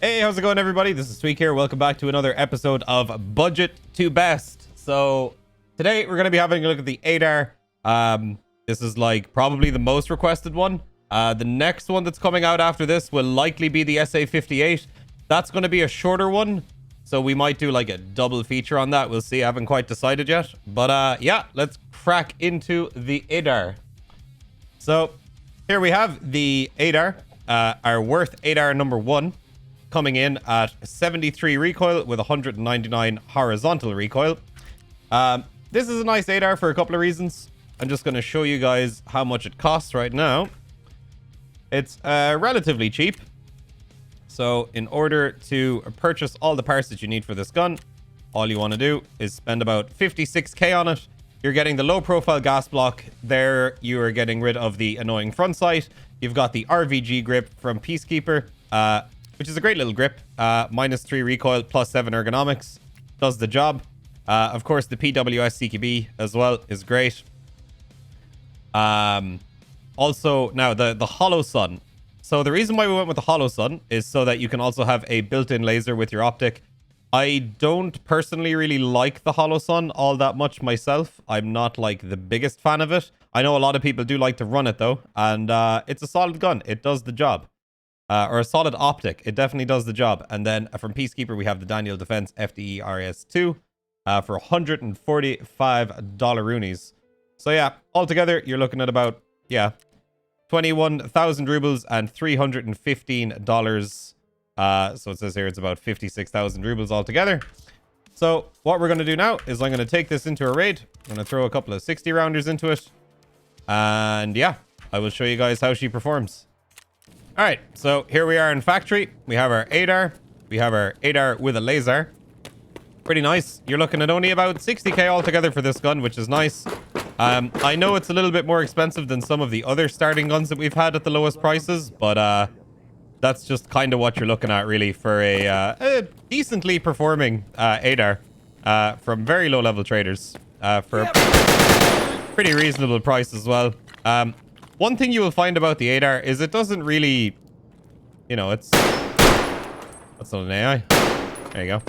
Hey, how's it going, everybody? This is TweaK here. Welcome back to another episode of Budget to Best. So today we're going to be having a look at the ADAR. This is like probably the most requested one. The next one that's coming out after this will likely be the SA58. That's going to be a shorter one, so we might do like a double feature on that. We'll see. I haven't quite decided yet. But yeah, let's crack into the ADAR. So here we have the ADAR, our worth ADAR number 1. Coming in at 73 recoil with 199 horizontal recoil. This is a nice ADAR for a couple of reasons. I'm just going to show you guys how much it costs right now. It's relatively cheap. So in order to purchase all the parts that you need for this gun, all you want to do is spend about 56k on it. You're getting the low profile gas block. There you are getting rid of the annoying front sight. You've got the RVG grip from Peacekeeper, which is a great little grip. -3 recoil, +7 ergonomics. Does the job. Of course, the PWS CQB as well is great. Also, now the hollow sun. So the reason why we went with the hollow sun is so that you can also have a built-in laser with your optic. I don't personally really like the hollow sun all that much myself. I'm not like the biggest fan of it. I know a lot of people do like to run it though, and it's a solid gun. It does the job. Or a solid optic. It definitely does the job. And then from Peacekeeper, we have the Daniel Defense FDE RS2 for $145 roonies. So yeah, altogether, you're looking at about, 21,000 rubles and $315. So it says here it's about 56,000 rubles altogether. So what we're going to do now is I'm going to take this into a raid. I'm going to throw a couple of 60 rounders into it. And yeah, I will show you guys how she performs. All right, so here we are in factory. We have our ADAR. We have our ADAR with a laser. Pretty nice. You're looking at only about 60k altogether for this gun, which is nice. I know it's a little bit more expensive than some of the other starting guns that we've had at the lowest prices, but that's just kind of what you're looking at, really, for a decently performing ADAR from very low-level traders for a pretty reasonable price as well. One thing you will find about the ADAR is it doesn't really, that's not an AI. There you go.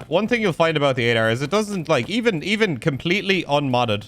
One thing you'll find about the ADAR is it doesn't, like, even completely unmodded.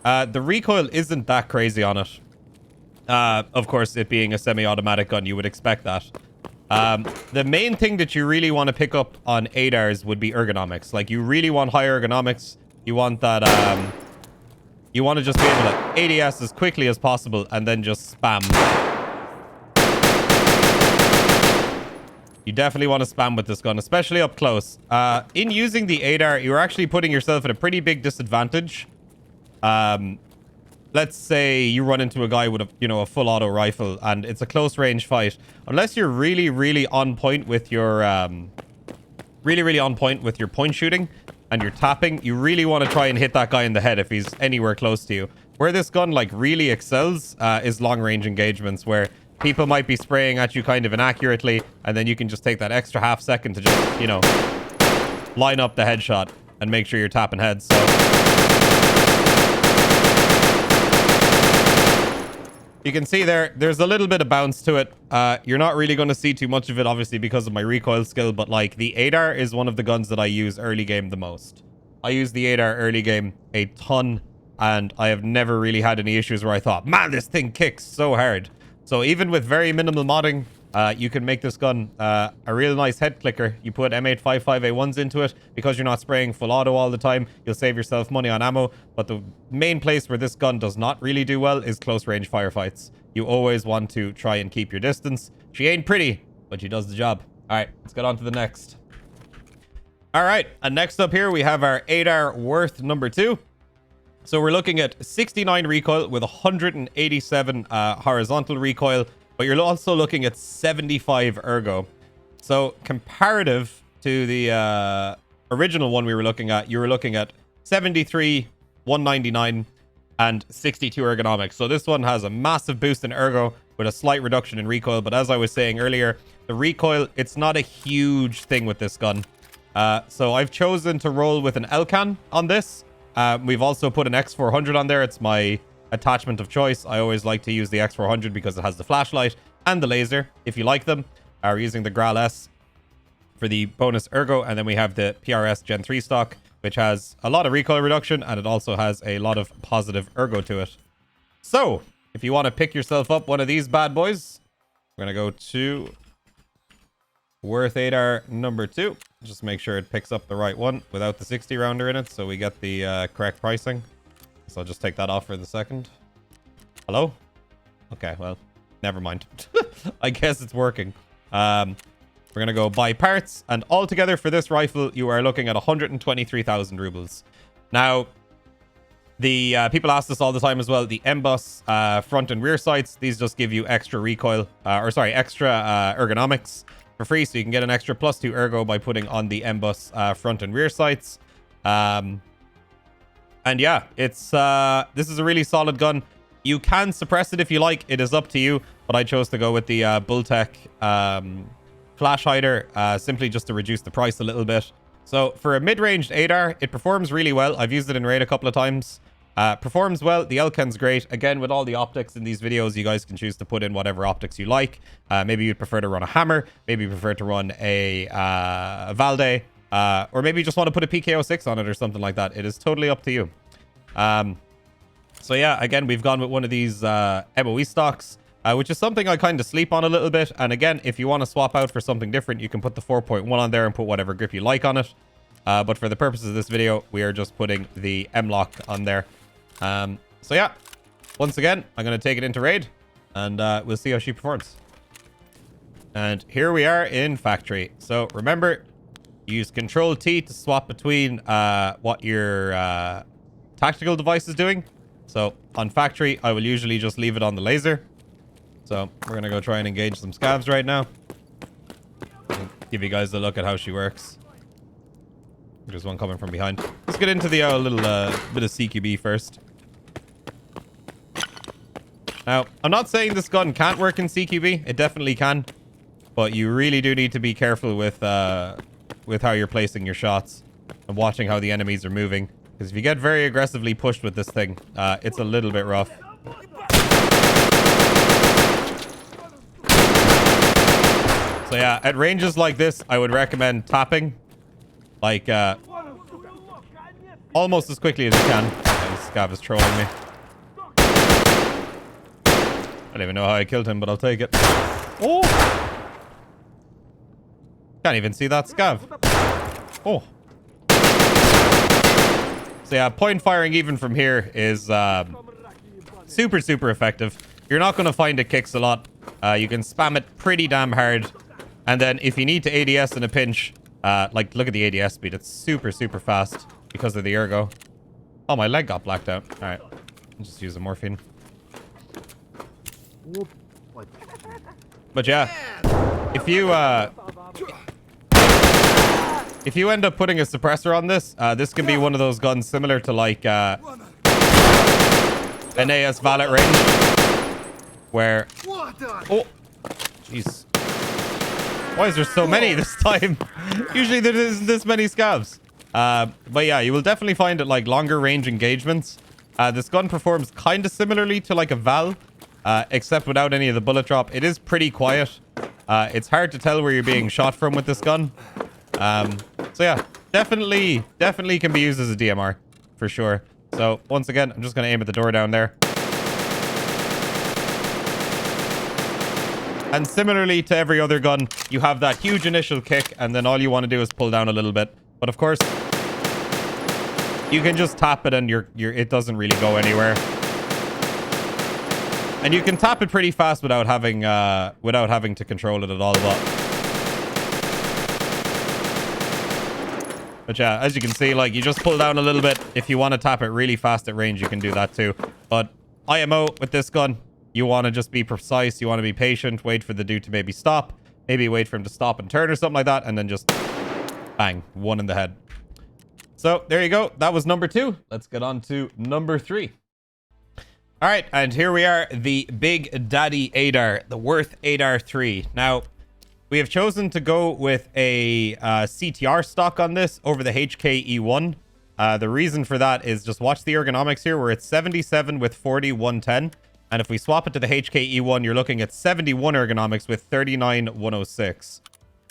The recoil isn't that crazy on it. Of course, it being a semi-automatic gun, you would expect that. The main thing that you really want to pick up on ADARs would be ergonomics. Like, you really want high ergonomics. You want that, you want to just be able to ADS as quickly as possible and then just spam. You definitely want to spam with this gun, especially up close. In using the ADAR, you're actually putting yourself at a pretty big disadvantage. Let's say you run into a guy with a full auto rifle and it's a close range fight. Unless you're really on point with your point shooting and you're tapping, you really want to try and hit that guy in the head if he's anywhere close to you. Where this gun like really excels is long range engagements, where people might be spraying at you kind of inaccurately, and then you can just take that extra half second to just, line up the headshot and make sure you're tapping heads. So you can see there's a little bit of bounce to it. You're not really going to see too much of it, obviously, because of my recoil skill, but like the ADAR is one of the guns that I use early game the most. I use the ADAR early game a ton, and I have never really had any issues where I thought, man, this thing kicks so hard. So even with very minimal modding, you can make this gun a real nice head clicker. You put M855A1s into it. Because you're not spraying full auto all the time, you'll save yourself money on ammo. But the main place where this gun does not really do well is close range firefights. You always want to try and keep your distance. She ain't pretty, but she does the job. All right, let's get on to the next. All right, and next up here, we have our ADAR worth number 2. So we're looking at 69 recoil with 187 horizontal recoil, but you're also looking at 75 ergo. So comparative to the original one we were looking at, you were looking at 73, 199, and 62 ergonomics. So this one has a massive boost in ergo with a slight reduction in recoil. But as I was saying earlier, the recoil, it's not a huge thing with this gun. So I've chosen to roll with an Elcan on this. We've also put an X400 on there. It's my attachment of choice. I always like to use the X400 because it has the flashlight. and the laser, if you like them. We're using the Graal S for the bonus ergo, and then we have the PRS Gen 3 stock, which has a lot of recoil reduction, and it also has a lot of positive ergo to it. So, if you want to pick yourself up one of these bad boys, we're going to go to Worth ADAR number 2. Just make sure it picks up the right one without the 60 rounder in it, so we get the correct pricing. So I'll just take that off for the second. Hello? Okay, well, never mind. I guess it's working. We're going to go buy parts, and altogether for this rifle, you are looking at 123,000 rubles. Now, the people ask this all the time as well. The emboss front and rear sights, these just give you extra recoil, extra ergonomics for free, so you can get an extra +2 ergo by putting on the emboss front and rear sights. And yeah, it's this is a really solid gun. You can suppress it if you like. It is up to you, but I chose to go with the Bulltech flash hider, simply just to reduce the price a little bit. So for a mid-ranged ADAR, it performs really well. I've used it in raid a couple of times. Performs well. The Elken's great. Again, with all the optics in these videos, you guys can choose to put in whatever optics you like. Maybe you'd prefer to run a hammer. Maybe you prefer to run a Valde. Or maybe you just want to put a PK06 on it or something like that. It is totally up to you. So yeah, again, we've gone with one of these MOE stocks, which is something I kind of sleep on a little bit. And again, if you want to swap out for something different, you can put the 4.1 on there and put whatever grip you like on it. But for the purposes of this video, we are just putting the M-Lock on there. So yeah, once again, I'm going to take it into raid, and we'll see how she performs. And here we are in factory. So remember, use Control-T to swap between what your tactical device is doing. So on factory, I will usually just leave it on the laser. So we're going to go try and engage some scavs right now. I'll give you guys a look at how she works. There's one coming from behind. Let's get into the little bit of CQB first. Now, I'm not saying this gun can't work in CQB. It definitely can. But you really do need to be careful with how you're placing your shots and watching how the enemies are moving. Because if you get very aggressively pushed with this thing, it's a little bit rough. So yeah, at ranges like this, I would recommend tapping. Like, almost as quickly as you can. Okay, this scav is trolling me. I don't even know how I killed him, but I'll take it. Oh! Can't even see that scav. Oh. So yeah, point firing even from here is super, super effective. You're not going to find it kicks a lot. You can spam it pretty damn hard. And then if you need to ADS in a pinch, like, look at the ADS speed. It's super, super fast because of the ergo. Oh, my leg got blacked out. All right. I'll just use the morphine. But yeah, if you end up putting a suppressor on this, this can be one of those guns similar to like an AS Valet range, where oh, jeez, why is there so many this time? Usually there isn't this many scavs. But yeah, you will definitely find it like longer range engagements. This gun performs kind of similarly to like a Val. Except without any of the bullet drop. It is pretty quiet. It's hard to tell where you're being shot from with this gun. So yeah, definitely can be used as a DMR for sure. So once again, I'm just going to aim at the door down there. And similarly to every other gun, you have that huge initial kick, and then all you want to do is pull down a little bit. But of course, you can just tap it, and it doesn't really go anywhere. And you can tap it pretty fast without having to control it at all. But yeah, as you can see, like, you just pull down a little bit. If you want to tap it really fast at range, you can do that too. But IMO with this gun, you want to just be precise. You want to be patient. Wait for the dude to maybe stop. Maybe wait for him to stop and turn or something like that. And then just bang, one in the head. So there you go. That was number 2. Let's get on to number 3. All right, and here we are, the Big Daddy ADAR, the Worth ADAR 3. Now, we have chosen to go with a CTR stock on this over the HK-E1. The reason for that is just watch the ergonomics here. We're at 77 with 40, 110. And if we swap it to the HKE1, you're looking at 71 ergonomics with 39,106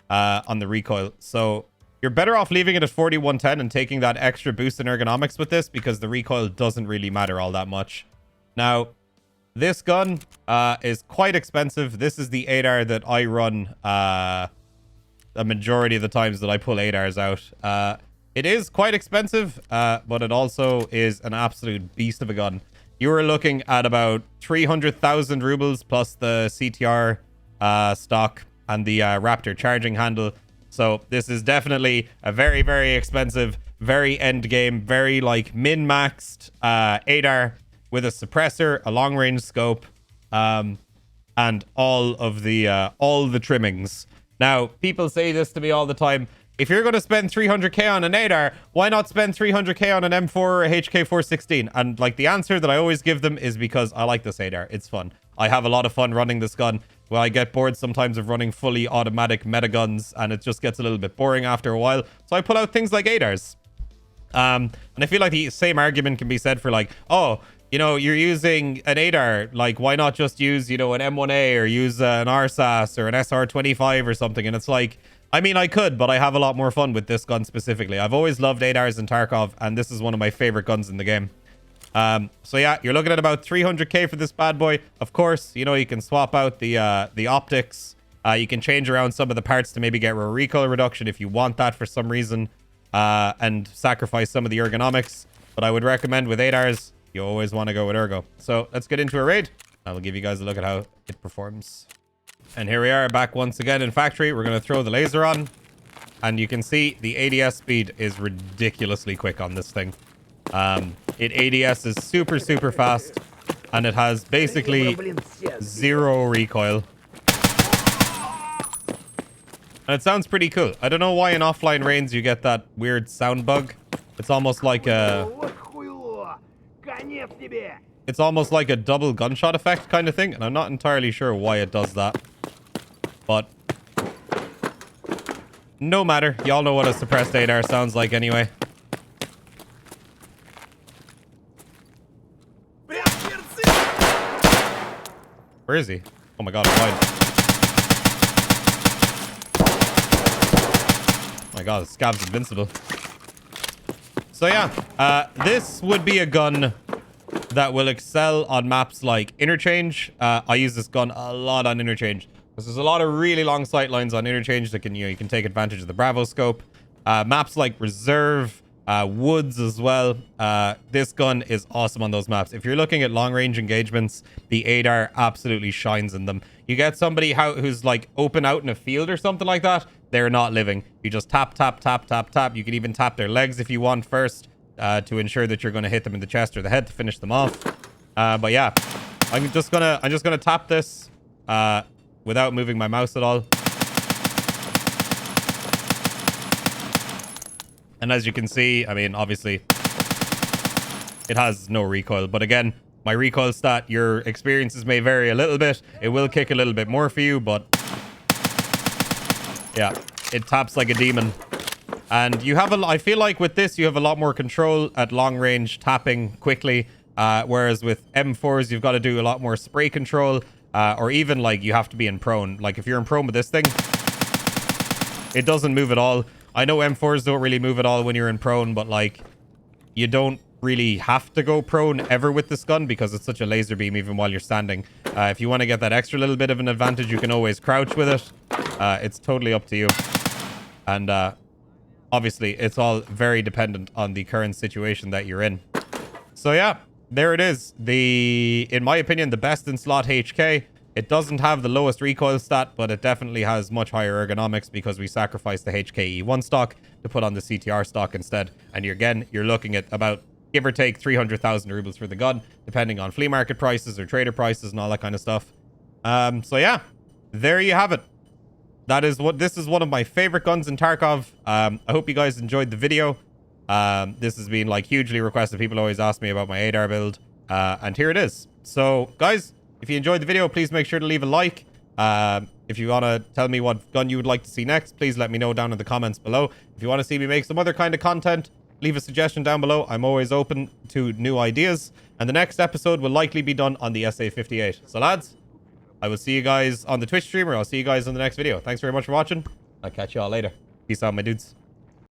on the recoil. So you're better off leaving it at 4110 and taking that extra boost in ergonomics with this, because the recoil doesn't really matter all that much. Now, this gun is quite expensive. This is the ADAR that I run a majority of the times that I pull ADARs out. It is quite expensive, but it also is an absolute beast of a gun. You were looking at about 300,000 rubles plus the CTR stock and the Raptor charging handle. So this is definitely a very, very expensive, very end game, very like min-maxed ADAR with a suppressor, a long-range scope, and all the trimmings. Now, people say this to me all the time. If you're going to spend 300k on an ADAR, why not spend 300k on an M4 or a HK416? And like the answer that I always give them is because I like this ADAR. It's fun. I have a lot of fun running this gun. Well, I get bored sometimes of running fully automatic meta guns, and it just gets a little bit boring after a while. So I pull out things like ADARs. And I feel like the same argument can be said for like, oh, you know, you're using an ADAR, like, why not just use, you know, an M1A or use an RSAS or an SR25 or something? And it's like, I mean, I could, but I have a lot more fun with this gun specifically. I've always loved ADARs in Tarkov, and this is one of my favorite guns in the game. So yeah, you're looking at about 300k for this bad boy. Of course, you know, you can swap out the optics. You can change around some of the parts to maybe get a recoil reduction if you want that for some reason, and sacrifice some of the ergonomics. But I would recommend with ADARs, you always want to go with ergo. So let's get into a raid. I will give you guys a look at how it performs. And here we are back once again in factory. We're going to throw the laser on. And you can see the ADS speed is ridiculously quick on this thing. It ADS is super, super fast. And it has basically zero recoil. And it sounds pretty cool. I don't know why in offline raids you get that weird sound bug. It's almost like a... It's almost like a double gunshot effect kind of thing. And I'm not entirely sure why it does that. But no matter. Y'all know what a suppressed ADAR sounds like anyway. Where is he? Oh my god, I'm blind. Oh my god, Scab's invincible. So yeah, this would be a gun that will excel on maps like Interchange. I use this gun a lot on Interchange. There's a lot of really long sight lines on Interchange that can, you know, you can take advantage of the Bravo scope. Maps like Reserve, Woods as well. This gun is awesome on those maps. If you're looking at long range engagements, the ADAR absolutely shines in them. You get somebody who's like open out in a field or something like that, they're not living. You just tap, tap, tap, tap, tap. You can even tap their legs if you want first, to ensure that you're going to hit them in the chest or the head to finish them off. But yeah, I'm just gonna tap this without moving my mouse at all. And as you can see, I mean, obviously, it has no recoil. But again, my recoil stat, your experiences may vary a little bit. It will kick a little bit more for you, but yeah, it taps like a demon. And you have I feel like with this, you have a lot more control at long range tapping quickly. Whereas with M4s, you've got to do a lot more spray control. Or even like you have to be in prone. Like if you're in prone with this thing, it doesn't move at all. I know M4s don't really move at all when you're in prone, but like you don't really have to go prone ever with this gun because it's such a laser beam even while you're standing. If you want to get that extra little bit of an advantage, you can always crouch with it. It's totally up to you. And obviously, it's all very dependent on the current situation that you're in. So yeah, there it is. In my opinion, the best in slot HK. It doesn't have the lowest recoil stat, but it definitely has much higher ergonomics because we sacrificed the HKE1 stock to put on the CTR stock instead. And you're looking at about, give or take, 300,000 rubles for the gun, depending on flea market prices or trader prices and all that kind of stuff. So yeah, there you have it. This is one of my favorite guns in Tarkov. I hope you guys enjoyed the video. This has been like hugely requested. People always ask me about my ADAR build. And here it is. So guys, if you enjoyed the video, please make sure to leave a like. If you want to tell me what gun you would like to see next, please let me know down in the comments below. If you want to see me make some other kind of content, leave a suggestion down below. I'm always open to new ideas. And the next episode will likely be done on the SA58. So lads, I will see you guys on the Twitch stream, or I'll see you guys in the next video. Thanks very much for watching. I'll catch you all later. Peace out, my dudes.